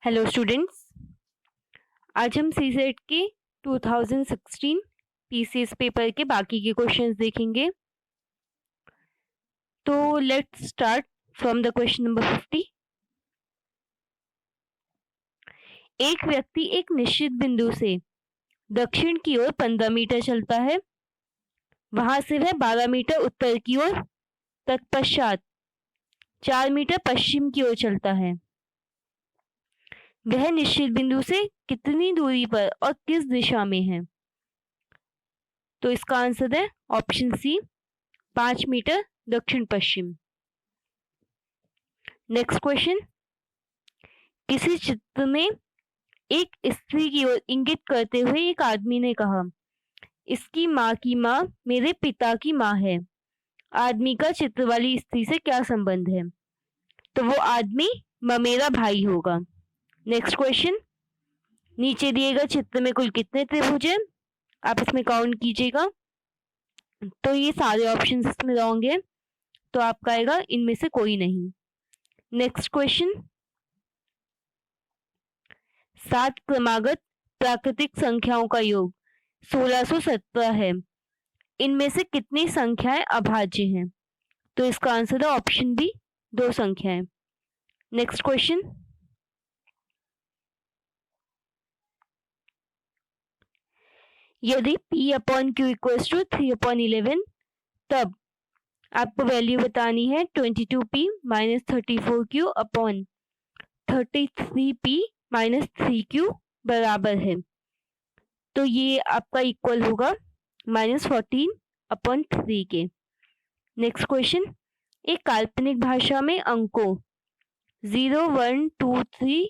Hello students, आज हम सी set के 2016 पीसीएस पेपर के बाकी के क्वेश्चंस देखेंगे। तो let's start from the question number 50। एक व्यक्ति एक निश्चित बिंदु से दक्षिण की ओर 15 मीटर चलता है। वहां से वह 12 मीटर उत्तर की ओर, तत्पश्चात 4 मीटर पश्चिम की ओर चलता है। वह निश्चित बिंदु से कितनी दूरी पर और किस दिशा में है? तो इसका आंसर है ऑप्शन सी, 5 मीटर दक्षिण पश्चिम। नेक्स्ट क्वेश्चन, किसी चित्र में एक स्त्री की ओर इंगित करते हुए एक आदमी ने कहा, इसकी माँ की माँ मेरे पिता की माँ है। आदमी का चित्र वाली स्त्री से क्या संबंध है? तो वो आदमी मेरा भाई होगा। नेक्स्ट क्वेश्चन, नीचे दिए गए चित्र में कुल कितने त्रिभुज हैं? आप इसमें काउंट कीजिएगा। तो ये सारे ऑप्शंस इसमें रॉन्ग है, तो आपका आएगा इनमें से कोई नहीं। नेक्स्ट क्वेश्चन, 7 क्रमागत प्राकृतिक संख्याओं का योग 1617 है। इनमें से कितनी संख्याएं अभाज्य हैं? तो इसका आंसर है ऑप्शन बी, 2 संख्याएं। नेक्स्ट क्वेश्चन, यदि P upon Q equals to 3/11, तब आपको वैल्यू बतानी है 22P minus 34Q upon 33P minus 3Q बराबर है। तो ये आपका इक्वल होगा -14/3 के। नेक्स्ट क्वेश्चन, एक काल्पनिक भाषा में अंकों 0, 1, 2, 3,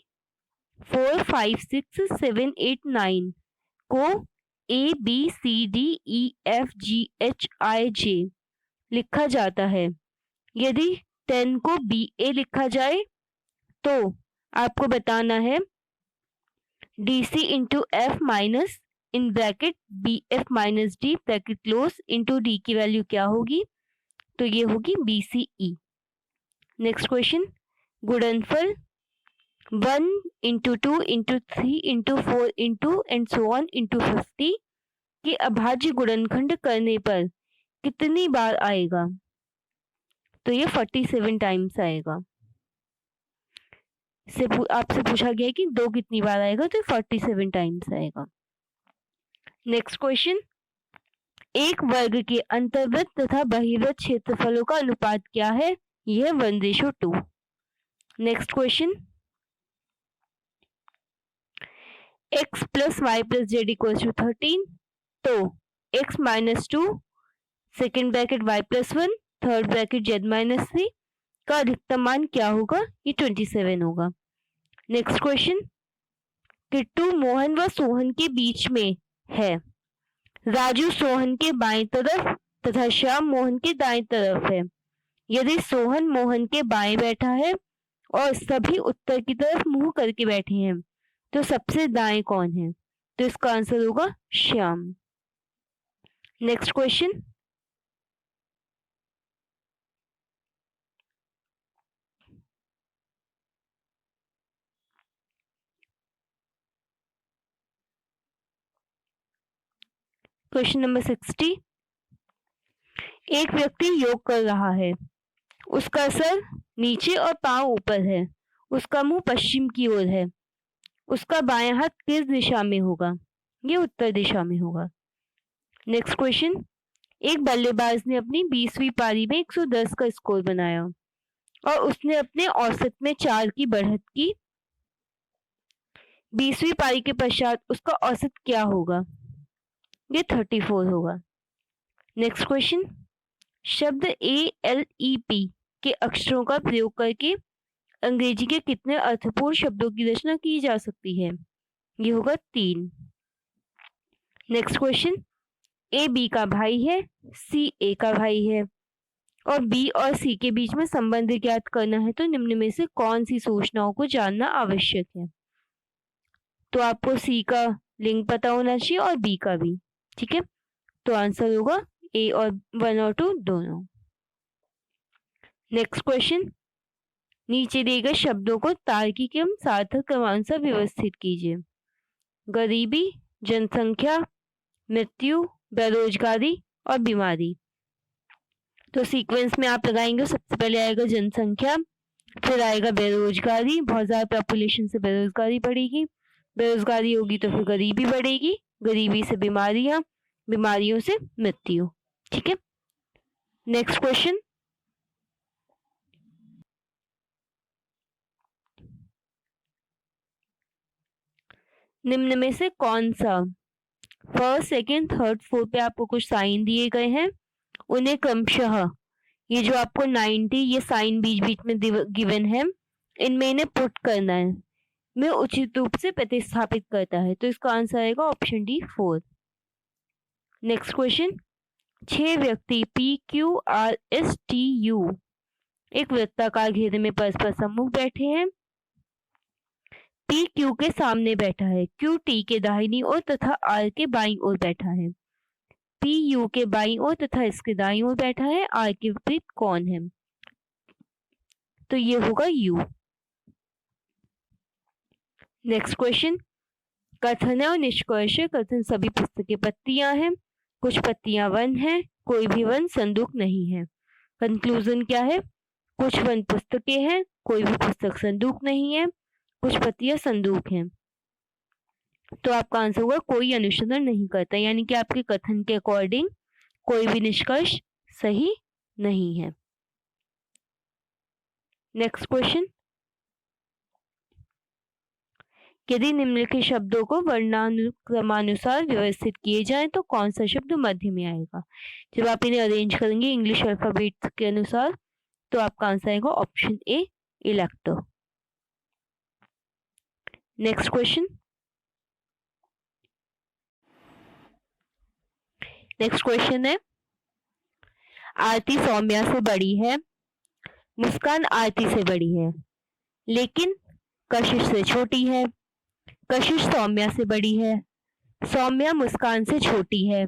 4, 5, 6, 7, 8, 9 को ABCDEFGHIJ लिखा जाता है। यदि 10 को BA लिखा जाए तो आपको बताना है DC into F minus in bracket BF minus D bracket close into D की वैल्यू क्या होगी? तो ये होगी BCE। नेक्स्ट क्वेश्चन, गुणनफल 1 into 2 into 3 into 4 into and so on into 50 के अभाज्य गुणनखंड करने पर कितनी बार आएगा? तो ये 47 टाइम्स आएगा। आपसे पूछा गया है कि 2 कितनी बार आएगा, तो 47 टाइम्स आएगा। नेक्स्ट क्वेश्चन, एक वर्ग के अंतर्वृत्त तथा बहिर्वृत्त क्षेत्रफलों का अनुपात क्या है? यह 1:2। Next question, x plus y plus z equals to 13, तो x minus 2 second bracket y plus 1 third bracket z minus 3 का अधिकतम मान क्या होगा? ये 27 होगा। नेक्स्ट क्वेश्चन, किट्टू मोहन व सोहन के बीच में है। राजू सोहन के बाएं तरफ तथा श्याम मोहन के दाएं तरफ है। यदि सोहन मोहन के बाएं बैठा है और सभी उत्तर की तरफ मुंह करके बैठे हैं, तो सबसे दाएं कौन है? तो इसका आंसर होगा Shyam. Next question, question number 60। एक व्यक्ति योग कर रहा है। उसका सर नीचे और पांव ऊपर है। उसका मुंह पश्चिम की ओर है। उसका बायां हाथ किस दिशा में होगा? ये उत्तर दिशा में होगा। नेक्स्ट क्वेश्चन, एक बल्लेबाज ने अपनी 20वीं पारी में 110 का स्कोर बनाया और उसने अपने औसत में 4 की बढ़त की। 20वीं पारी के पश्चात उसका औसत क्या होगा? ये 34 होगा। नेक्स्ट क्वेश्चन, शब्द ALEP के अक्षरों का प्रयोग करके अंग्रेजी के कितने अर्थपूर्ण शब्दों की रचना की जा सकती है? ये होगा 3। नेक्स्ट क्वेश्चन, A B का भाई है, C A का भाई है और B और C के बीच में संबंध ज्ञात करना है, तो निम्न में से कौन सी सूचनाओं को जानना आवश्यक है? तो आपको C का लिंक पता होना चाहिए और B का भी। ठीक है, तो आंसर होगा A और 1 और 2 दोनों। नेक्स्ट क्वेश्चन, नीचे दिए गए शब्दों को तार्किक एवं सार्थक क्रमानुसार व्यवस्थित कीजिए। गरीबी, जनसंख्या, मृत्यु, बेरोजगारी और बीमारी। तो सीक्वेंस में आप लगाएंगे, सबसे पहले आएगा जनसंख्या, फिर आएगा बेरोजगारी, बहुत ज़्यादा पॉपुलेशन से बेरोजगारी बढ़ेगी, बेरोजगारी होगी तो फिर गरीबी बढ़ेगी, गरीबी से बीमारियां, बीमारियों से मृत्यु। ठीक है, नेक्स्ट क्वेश्चन। निम्न में से कौन सा, फर्स्ट, सेकंड, थर्ड, फोर्थ पे आपको कुछ साइन दिए गए हैं, उन्हें क्रमशः, ये जो आपको 90 ये साइन बीच बीच में गिवन है, इनमें इन्हें पुट करना है, में उचित रूप से प्रतिस्थापित करता है। तो इसका आंसर आएगा ऑप्शन डी 4। Next question. 6 व्यक्ति PQRSTU एक वृत्ताकार घेरे में परस्पर सम्मुख बैठे हैं। P Q के सामने बैठा है, Q T के दाहिनी ओर तथा R के बाईं ओर बैठा है। P U के बाईं ओर तथा इसके दाईं ओर बैठा है। R के विपरीत कौन है? तो ये होगा U। Next question. कथन और निष्कर्ष। कथन सभी पुस्तकें पत्तियां हैं, कुछ पत्तियां वन हैं, कोई भी वन संदूक नहीं है। कंक्लूजन क्या है? कुछ वन पुस्तकें हैं, कोई भी पुस्तक संदूक नहीं है, कुछ पत्तियां संदूक हैं। तो आपका आंसर होगा कोई अनुसंधान नहीं करता, यानी कि आपके कथन के अकॉर्डिंग कोई भी निष्कर्ष सही नहीं है। Next question. यदि निम्नलिखित शब्दों को वर्णानुक्रमानुसार व्यवस्थित किए जाए तो कौन सा शब्द मध्य में आएगा? जब आप इन्हें अरेंज करेंगे इंग्लिश अल्फाबेट के अनुसार तो आपका आंसर आएगा option A, इलेक्टर। Next question. Next question है, आरती सौम्या से बड़ी है, मुस्कान आरती से बड़ी है, लेकिन कशिश से छोटी है। कशिश सौम्या से बड़ी है, सौम्या मुस्कान से छोटी है,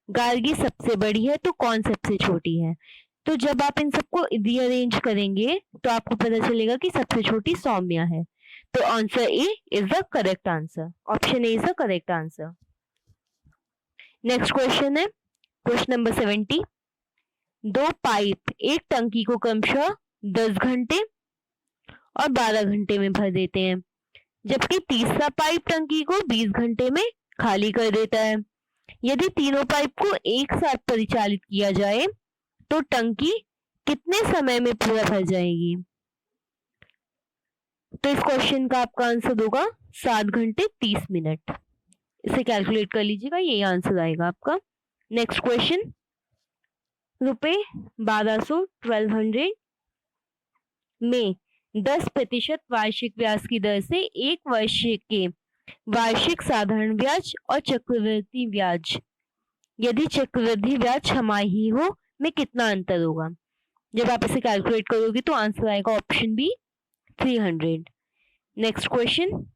गार्गी सबसे बड़ी है, तो कौन सबसे छोटी है? तो जब आप इन सबको रीअरेंज करेंगे तो आपको पता चलेगा कि सबसे छोटी सौम्या है। तो answer A is the correct answer, option A is the correct answer. Next question है क्वेश्चन नंबर 70। 2 पाइप एक टंकी को क्रमशः 10 घंटे और 12 घंटे में भर देते हैं, जबकि तीसरा पाइप टंकी को 20 घंटे में खाली कर देता है। यदि तीनों पाइप को एक साथ परिचालित किया जाए तो टंकी कितने समय में पूरा भर जाएगी? तो इस क्वेश्चन का आपका आंसर होगा 7 घंटे 30 मिनट। इसे कैलकुलेट कर लीजिएगा, यही आंसर आएगा आपका। Next question. रुपए 1200 में 10% वार्षिक ब्याज की दर से एक वर्ष के वार्षिक साधारण ब्याज और चक्रवृद्धि ब्याज, यदि चक्रवृद्धि ब्याज छमाही हो, में कितना अंतर होगा? जब आप इसे कैलकुलेट करोगे तो आंसर आएगा ऑप्शन बी 300। Next question.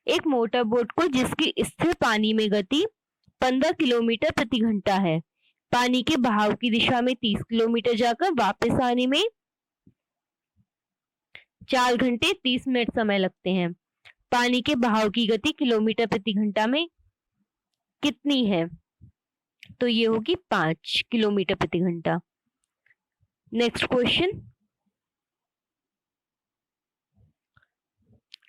एक मोटर बोट को जिसकी स्थिर पानी में गति 15 किलोमीटर प्रति घंटा है, पानी के बहाव की दिशा में 30 किलोमीटर जाकर वापस आने में 4 घंटे 30 मिनट समय लगते हैं, पानी के बहाव की गति किलोमीटर प्रति घंटा में कितनी है? तो ये होगी 5 किलोमीटर प्रति घंटा। Next question.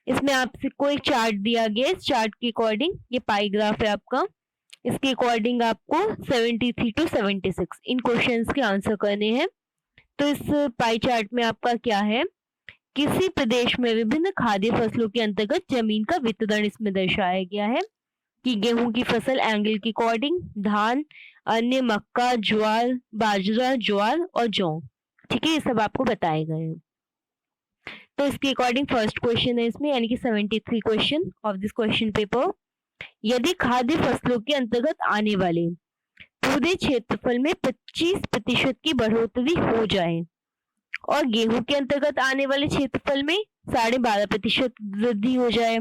इसमें आपसे कोई चार्ट दिया गया, इस चार्ट के अकॉर्डिंग ये पाई ग्राफ है आपका, इसके अकॉर्डिंग आपको 73 to 76 इन क्वेश्चंस के आंसर करने हैं। तो इस पाई चार्ट में आपका क्या है, किसी प्रदेश में विभिन्न खाद्य फसलों के अंतर्गत जमीन का वितरण इसमें दर्शाया गया है कि गेहूं की फसल एंगल के अकॉर्डिंग, धान, अन्य मक्का, ज्वार, बाजरा, ज्वार और जौ, ठीक है, ये सब आपको बताए गए हैं। तो इसके अकॉर्डिंग फर्स्ट क्वेश्चन है इसमें, यानी कि 73 question of this question paper. यदि खाद्य फसलों के अंतर्गत आने वाले पूरे क्षेत्रफल में 25% की बढ़ोतरी हो जाए और गेहूं के अंतर्गत आने वाले क्षेत्रफल में 12.5% वृद्धि हो जाए,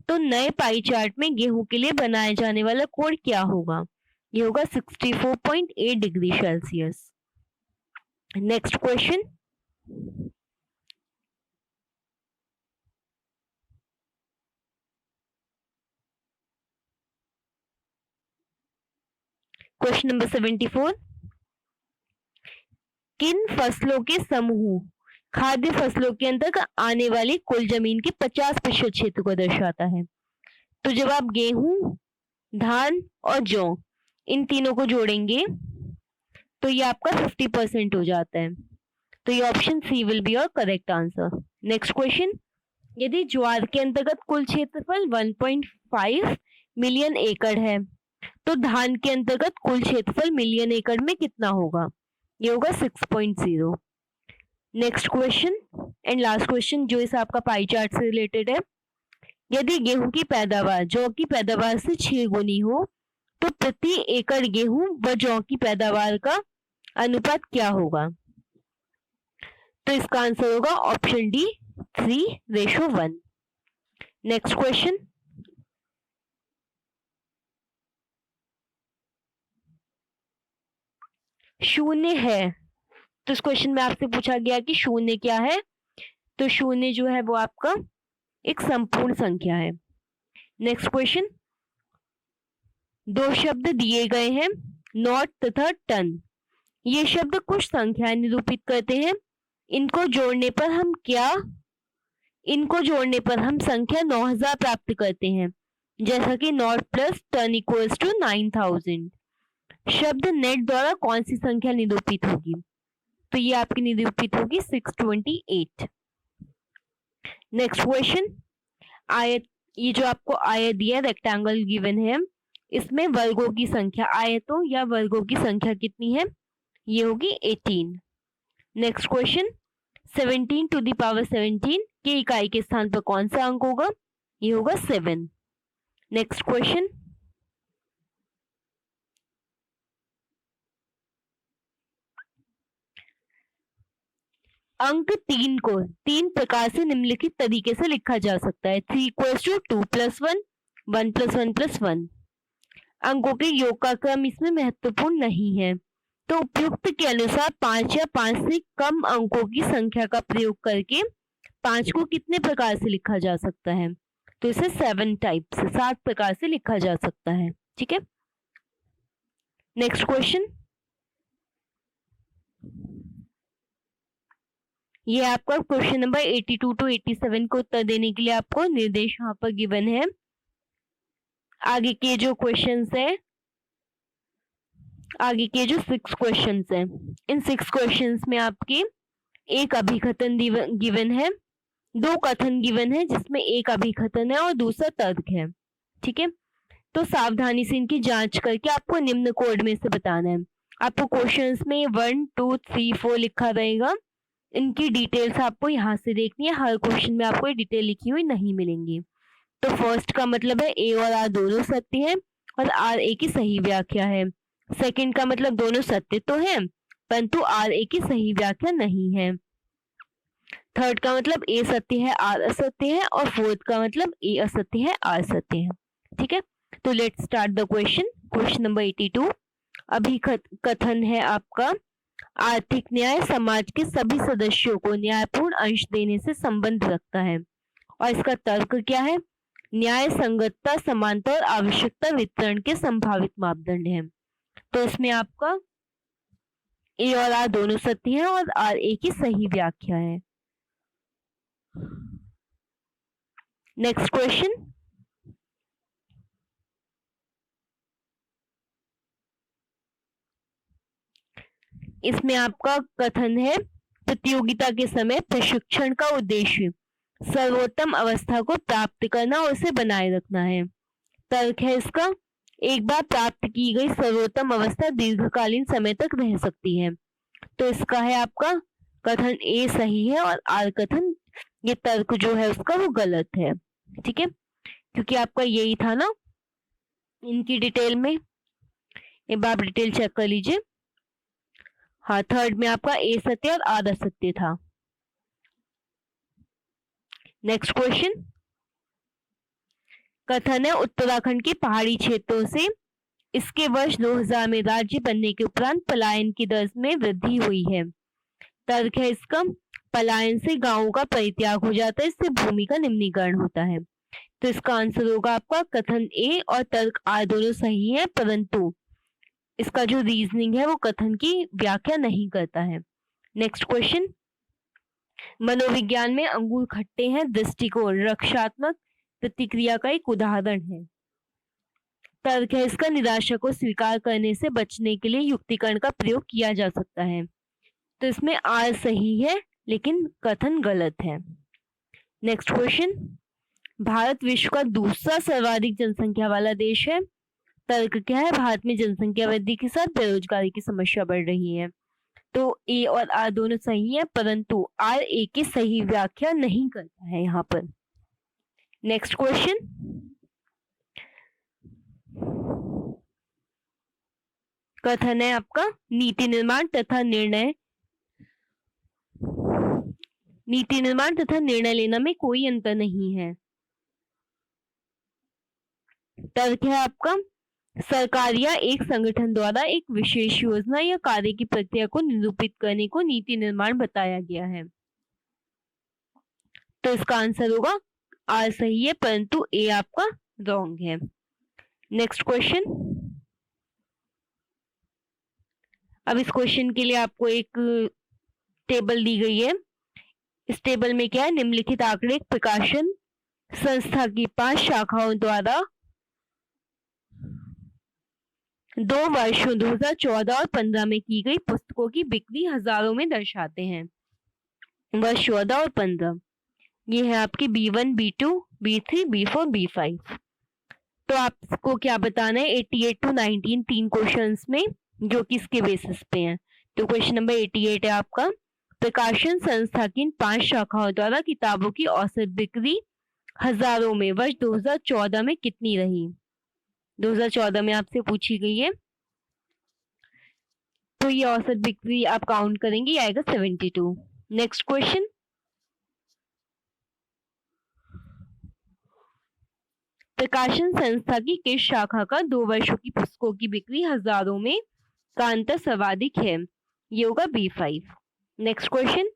तो नए पाई चार्ट में गेहूं के लिए बनाया जाने वाला कोण क्या होगा? ये होगा 64.8 degree Celsius. Next question. Question number 74, किन फसलों के समूह खाद्य फसलों के अंतर्गत आने वाली कुल जमीन के 50% क्षेत्र को दर्शाता है? तो जब आप गेहूं, धान और जौ इन तीनों को जोड़ेंगे तो ये आपका 50% हो जाता है। तो ये option C will be your correct answer. Next question, यदि ज्वार के अंतर्गत कुल क्षेत्रफल 1.5 मिलियन एकड़ है तो धान के अंतर्गत कुल क्षेत्रफल मिलियन एकड़ में कितना होगा? ये होगा 6.0। Next question and last question जो इस आपका पाई चार्ट से रिलेटेड है, यदि गेहूं की पैदावार जौ की पैदावार से 6 गुनी हो तो प्रति एकड़ गेहूं व जौ की पैदावार का अनुपात क्या होगा? तो इसका आंसर होगा ऑप्शन डी 3:1। नेक्स्ट क्वेश्चन, शून्य है तो इस क्वेश्चन में आपसे पूछा गया कि शून्य क्या है? तो शून्य जो है वो आपका एक संपूर्ण संख्या है। नेक्स्ट क्वेश्चन, दो शब्द दिए गए हैं नॉट तथा टन। ये शब्द कुछ संख्याएं निरूपित करते हैं। इनको जोड़ने पर हम संख्या 9000 प्राप्त करते हैं, जैसा कि not plus ton equals to 9000। शब्द नेट द्वारा कौन सी संख्या निरूपित होगी? तो ये आपकी निरूपित होगी 628। नेक्स्ट क्वेश्चन, आयत, ये जो आपको आयत दिया रेक्टेंगल गिवन है, इसमें वर्गों की संख्या, आयतों या वर्गों की संख्या कितनी है? ये होगी 18। Next question, 17 to the power 17 के इकाई के स्थान पर कौन सा अंक होगा? ये होगा 7। नेक्स्ट क्वेश्चन, अंक 3 को 3 प्रकार से निम्नलिखित तरीके से लिखा जा सकता है। 3 = 2 + 1, 1 + 1 + 1। अंकों के योग का क्रम इसमें महत्वपूर्ण नहीं है, तो उपयुक्त के अनुसार 5 या 5 से कम अंकों की संख्या का प्रयोग करके 5 को कितने प्रकार से लिखा जा सकता है? तो इसे 7 टाइप से 7 प्रकार से लिखा जा सकता है। ठीक है। नेक्स्ट क्वेश्चन, ये आपका क्वेश्चन नंबर 82 टू 87 को उत्तर देने के लिए आपको निर्देश यहाँ पर गिवन है। आगे के जो क्वेश्चंस है, आगे के जो 6 क्वेश्चंस हैं, इन 6 क्वेश्चंस में आपके एक अभिकथन गिवन है, 2 कथन गिवन है जिसमें एक अभिकथन है और दूसरा तर्क है। ठीक है, तो सावधानी से इनकी जांच करके आपको निम्न कोड में से बताना है। आपको क्वेश्चंस में 1, 2, 3, 4 लिखा रहेगा। इनकी डिटेल्स आपको यहाँ से देखनी है। हर क्वेश्चन में आपको डिटेल लिखी हुई नहीं मिलेंगी। तो फर्स्ट का मतलब है ए और आर दोनों सत्य है और आर ए की सही व्याख्या है। सेकंड का मतलब दोनों सत्य तो है परंतु आर ए की सही व्याख्या नहीं है। थर्ड का मतलब ए सत्य है आर असत्य है और फोर्थ का मतलब ए असत्य है आर सत्य है। ठीक है, तो let's start the question. Question number 82 अभी कथन है आपका, आर्थिक न्याय समाज के सभी सदस्यों को न्यायपूर्ण अंश देने से संबंध रखता है। और इसका तर्क क्या है? न्याय संगतता, समानता और आवश्यकता वितरण के संभावित मापदंड हैं। तो इसमें आपका ए और आर दोनों सत्य हैं और आर ए की सही व्याख्या है। नेक्स्ट क्वेश्चन, इसमें आपका कथन है, प्रतियोगिता के समय प्रशिक्षण का उद्देश्य सर्वोत्तम अवस्था को प्राप्त करना और उसे बनाए रखना है। तर्क है इसका, एक बार प्राप्त की गई सर्वोत्तम अवस्था दीर्घकालीन समय तक रह सकती है। तो इसका है आपका कथन ए सही है और आर कथन, ये तर्क जो है उसका वो गलत है। ठीक है, क्योंकि आपका यही था ना इनकी डिटेल में। एक बार आप डिटेल चेक कर लीजिए। हाँ, थर्ड में आपका ए सत्य और आर असत्य था। नेक्स्ट क्वेश्चन, कथन है उत्तराखंड के पहाड़ी क्षेत्रों से इसके वर्ष 2000 में राज्य बनने के उपरांत पलायन की दर में वृद्धि हुई है। तर्क है इसका, पलायन से गांवों का परित्याग हो जाता है, इससे भूमि का निम्नीकरण होता है। तो इसका आंसर होगा आपका कथन ए और तर्क आर दोनों सही है, परंतु इसका जो रीजनिंग है वो कथन की व्याख्या नहीं करता है। नेक्स्ट क्वेश्चन, मनोविज्ञान में अंगूर खट्टे हैं दृष्टिकोण रक्षात्मक प्रतिक्रिया का एक उदाहरण है। तर्क है इसका निराशा को स्वीकार करने से बचने के लिए युक्तिकरण का प्रयोग किया जा सकता है। तो इसमें आर सही है लेकिन कथन गलत है। नेक्स्ट क्वेश्चन, भारत विश्व का दूसरा सर्वाधिक जनसंख्या वाला देश है। तर्क क्या है, भारत में जनसंख्या वृद्धि के साथ बेरोजगारी की समस्या बढ़ रही है। तो ए और आर दोनों सही है, परंतु आर ए की सही व्याख्या नहीं करता है यहाँ पर। नेक्स्ट क्वेश्चन, कथन है आपका नीति निर्माण तथा निर्णय लेना में कोई अंतर नहीं है। तर्क है आपका सरकार या एक संगठन द्वारा एक विशेष योजना या कार्य की प्रक्रिया को निरूपित करने को नीति निर्माण बताया गया है। तो इसका आंसर होगा आर सही है, परंतु ए आपका रॉन्ग है। नेक्स्ट क्वेश्चन, अब इस क्वेश्चन के लिए आपको एक टेबल दी गई है। इस टेबल में क्या है, निम्नलिखित आंकड़े प्रकाशन संस्था की 5 शाखाओं द्वारा 2 वर्षों 2014 और 15 में की गई पुस्तकों की बिक्री हजारों में दर्शाते हैं। वर्ष 14 और 15 ये है आपकी B1, B2, B3, B4, B5। तो आपको क्या बताना है, 88 to 19 3 क्वेश्चंस में जो कि इसके बेसिस पे हैं। तो क्वेश्चन नंबर 88 है आपका, प्रकाशन संस्था की 5 शाखाओं द्वारा किताबों की औसत बिक्री हजारों में वर्ष 2014 में कितनी रही। 2014 में आपसे पूछी गई है, तो ये औसत बिक्री आप काउंट करेंगे, आएगा 72। नेक्स्ट क्वेश्चन, प्रकाशन संस्था की किस शाखा का 2 वर्षों की पुस्तकों की बिक्री हजारों में का अंतर सर्वाधिक है, ये होगा B5। नेक्स्ट क्वेश्चन,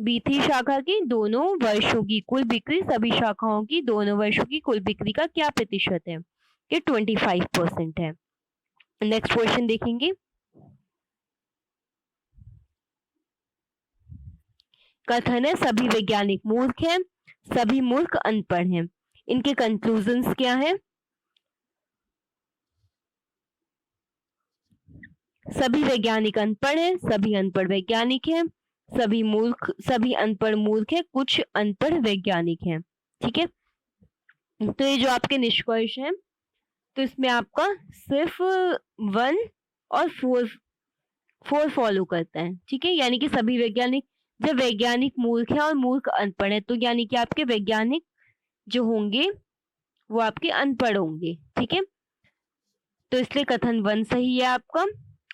B3 शाखा की दोनों वर्षों की कुल बिक्री सभी शाखाओं की दोनों वर्षों की कुल बिक्री का क्या प्रतिशत है, ये 25% है। नेक्स्ट क्वेश्चन देखेंगे, कथन है सभी वैज्ञानिक मूर्ख हैं, सभी मूर्ख अनपढ़ हैं। इनके कंक्लूजन्स क्या है, सभी वैज्ञानिक अनपढ़ हैं, सभी अनपढ़ वैज्ञानिक हैं, सभी अनपढ़ मूर्ख है, कुछ अनपढ़ वैज्ञानिक हैं। ठीक है, तो ये जो आपके निष्कर्ष हैं, तो इसमें आपका सिर्फ 1 और 4 फॉलो करता है। ठीक है, यानी कि सभी वैज्ञानिक, जब वैज्ञानिक मूर्ख है और मूर्ख अनपढ़ है, तो यानी कि आपके वैज्ञानिक जो होंगे वो आपके अनपढ़ होंगे। ठीक है, तो इसलिए कथन 1 सही है आपका,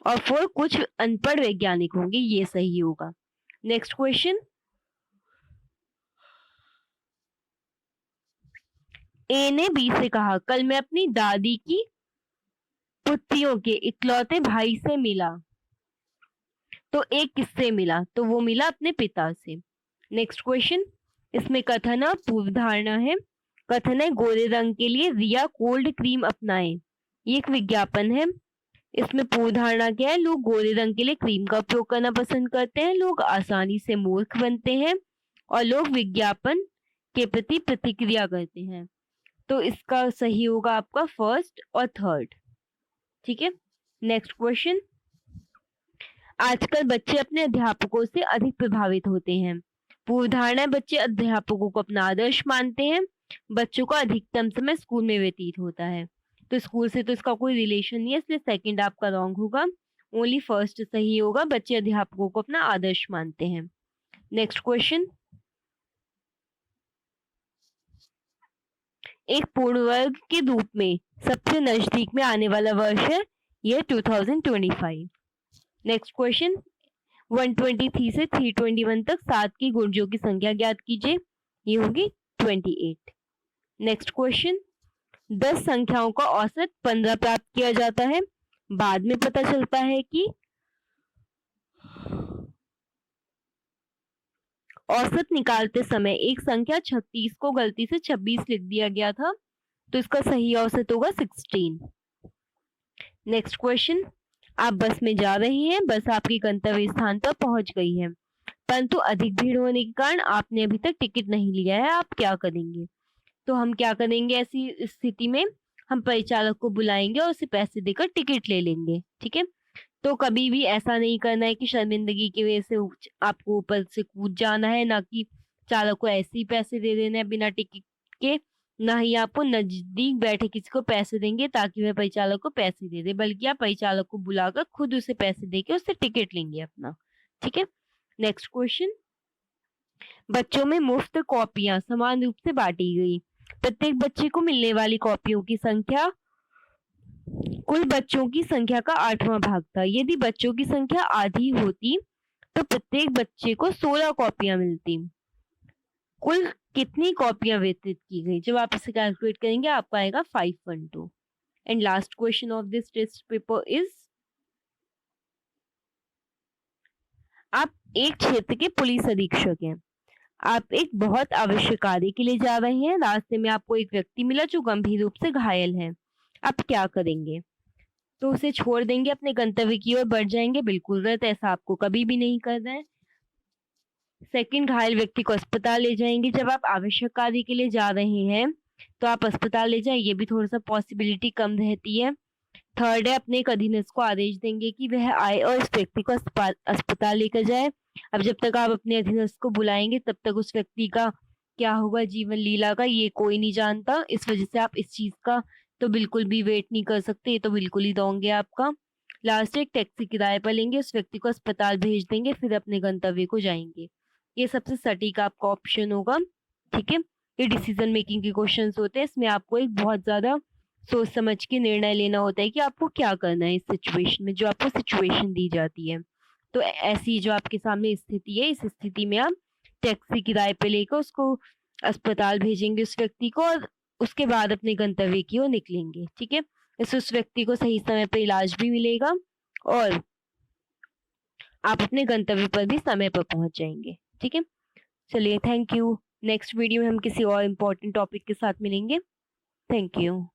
और 4 कुछ अनपढ़ वैज्ञानिक होंगे, ये सही होगा। नेक्स्ट क्वेश्चन, ए ने बी से कहा कल मैं अपनी दादी की पुत्रियों के इकलौते भाई से मिला, तो एक किससे मिला, तो वो मिला अपने पिता से। नेक्स्ट क्वेश्चन, इसमें कथन और पूर्व धारणा है। कथन है गोरे रंग के लिए रिया कोल्ड क्रीम अपनाए, ये एक विज्ञापन है। इसमें पूर्व धारणा क्या है, लोग गोरे रंग के लिए क्रीम का उपयोग करना पसंद करते हैं, लोग आसानी से मूर्ख बनते हैं, और लोग विज्ञापन के प्रति प्रतिक्रिया करते हैं। तो इसका सही होगा आपका फर्स्ट और थर्ड। ठीक है, नेक्स्ट क्वेश्चन, आजकल बच्चे अपने अध्यापकों से अधिक प्रभावित होते हैं। पूर्व धारणा है बच्चे अध्यापकों को अपना आदर्श मानते हैं, बच्चों का अधिकतम समय स्कूल में व्यतीत होता है, तो स्कूल से तो इसका कोई रिलेशन नहीं है, इसलिए सेकंड आपका रॉन्ग होगा, ओनली फर्स्ट सही होगा, बच्चे अध्यापकों को अपना आदर्श मानते हैं। नेक्स्ट क्वेश्चन, एक पूर्ण वर्ग के रूप में सबसे नजदीक में आने वाला वर्ष है यह 2025। नेक्स्ट क्वेश्चन, 123 से 321 तक 7 की गुणजों की संख्या ज्ञात कीजिए, ये होगी 28। नेक्स्ट क्वेश्चन, 10 संख्याओं का औसत 15 प्राप्त किया जाता है, बाद में पता चलता है कि औसत निकालते समय एक संख्या 36 को गलती से 26 लिख दिया गया था, तो इसका सही औसत होगा 16। नेक्स्ट क्वेश्चन, आप बस में जा रहे हैं, बस आपके गंतव्य स्थान पर पहुंच गई है, परंतु अधिक भीड़ होने के कारण आपने अभी तक टिकट नहीं लिया है, आप क्या करेंगे? तो हम क्या करेंगे ऐसी स्थिति में, हम परिचालक को बुलाएंगे और उसे पैसे देकर टिकट ले लेंगे। ठीक है, तो कभी भी ऐसा नहीं करना है कि शर्मिंदगी की वजह से आपको ऊपर से कूद जाना है, ना कि चालक को ऐसे ही पैसे दे देने हैं बिना टिकट के, ना ही आपको नजदीक बैठे किसी को पैसे देंगे ताकि वह परिचालक को पैसे दे दे, बल्कि आप परिचालक को बुलाकर खुद उसे पैसे देके उससे टिकट लेंगे अपना। ठीक है, नेक्स्ट क्वेश्चन, बच्चों में मुफ्त कॉपियां समान रूप से बांटी गई, प्रत्येक बच्चे को मिलने वाली कॉपियों की संख्या कुल बच्चों की संख्या का 8वां भाग था। यदि बच्चों की संख्या आधी होती तो प्रत्येक बच्चे को 16 कॉपियां मिलती। कुल कितनी कॉपियां वितरित की गई? जब आप इसे कैलकुलेट करेंगे आपका आएगा 512। And last question of this test paper is, आप एक क्षेत्र के पुलिस अधीक्षक हैं, आप एक बहुत आवश्यक कार्य के लिए जा रहे हैं, रास्ते में आपको एक व्यक्ति मिला जो गंभीर रूप से घायल है, आप क्या करेंगे? तो उसे छोड़ देंगे, अपने गंतव्य की ओर बढ़ जाएंगे? बिल्कुल गलत, ऐसा आपको कभी भी नहीं करना है। सेकंड, घायल व्यक्ति को अस्पताल ले जाएंगे। जब आप आवश्यक कार्य के लिए जा रहे हैं तो आप अस्पताल ले जाए, ये भी थोड़ा सा पॉसिबिलिटी कम रहती है। थर्ड है, अपने एक अधीनस्थ को आदेश देंगे कि वह आए और इस व्यक्ति को अस्पताल लेकर जाए। अब जब तक आप अपने अधीनस्थ को बुलाएंगे तब तक उस व्यक्ति का क्या होगा जीवन लीला का ये कोई नहीं जानता, इस वजह से आप इस चीज का तो बिल्कुल भी वेट नहीं कर सकते, ये तो बिल्कुल ही दोगे आपका। लास्ट, एक टैक्सी किराए पर लेंगे, उस व्यक्ति को अस्पताल भेज देंगे, फिर अपने गंतव्य को जाएंगे। ये सबसे सटीक आपका ऑप्शन होगा। ठीक है, ये डिसीजन मेकिंग के क्वेश्चंस होते हैं, इसमें आपको एक बहुत ज्यादा सोच समझ के निर्णय लेना होता है कि आपको क्या करना है इस सिचुएशन में, जो आपको सिचुएशन दी जाती है। तो ऐसी जो आपके सामने स्थिति है, इस स्थिति में आप टैक्सी किराए पे लेकर उसको अस्पताल भेजेंगे उस व्यक्ति को, और उसके बाद अपने गंतव्य की ओर निकलेंगे। ठीक है, इससे उस व्यक्ति को सही समय पर इलाज भी मिलेगा और आप अपने गंतव्य पर भी समय पर पहुंच जाएंगे। ठीक है, चलिए, थैंक यू। नेक्स्ट वीडियो में हम किसी और इम्पोर्टेंट टॉपिक के साथ मिलेंगे। Thank you.